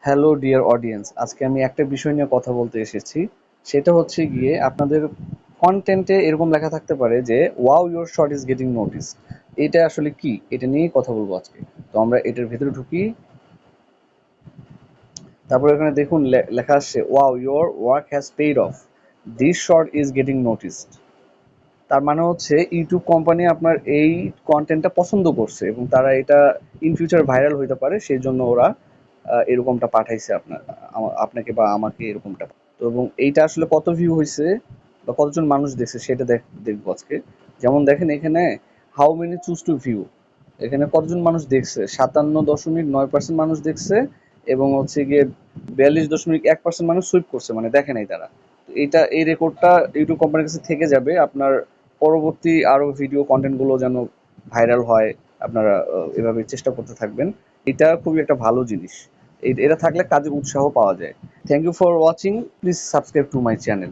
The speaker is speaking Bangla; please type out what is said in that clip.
হ্যালো ডিয়ার অডিয়েন্স, আজকে আমি একটা বিষয় নিয়ে কথা বলতে এসেছি। সেটা হচ্ছে গিয়ে আপনাদের কন্টেন্টে এরকম লেখা থাকতে পারে যে wow your shot is getting notice. এটা আসলে কি, এটা নিয়েই কথা বলবো আজকে। তো আমরা এটার ভিতরে ঢুকি। তারপর এখানে দেখুন লেখা আসছে wow your work has paid of, this shot is getting noticed. তার মানে হচ্ছে ইউটিউব কোম্পানি আপনার এই কন্টেন্টটা পছন্দ করছে এবং তারা এটা ইন ফিউচার ভাইরাল হইতে পারে, সেই জন্য ওরা এরকমটা পাঠাইছে আপনাকে বা আমাকে এরকমটা। তো এবং এইটা আসলে কত ভিউ হয়েছে বা কতজন মানুষ দেখছে সেটা দেখবো আজকে। যেমন দেখেন এখানে how many choose to view, এখানে কতজন মানুষ দেখছে, 57.9% মানুষ দেখছে এবং হচ্ছে গিয়ে 42.1% মানুষ সুইপ করছে, মানে দেখে নাই তারা। তো এইটা, এই রেকর্ডটা ইউটিউব কোম্পানির কাছে থেকে যাবে আপনার পরবর্তী আরো ভিডিও কন্টেন্ট গুলো যেন ভাইরাল হয়। আপনারা এভাবে চেষ্টা করতে থাকবেন। এটা খুবই একটা ভালো জিনিস। এটা থাকলে কাজের উৎসাহ পাওয়া যায়। Thank you for watching, please subscribe to my channel.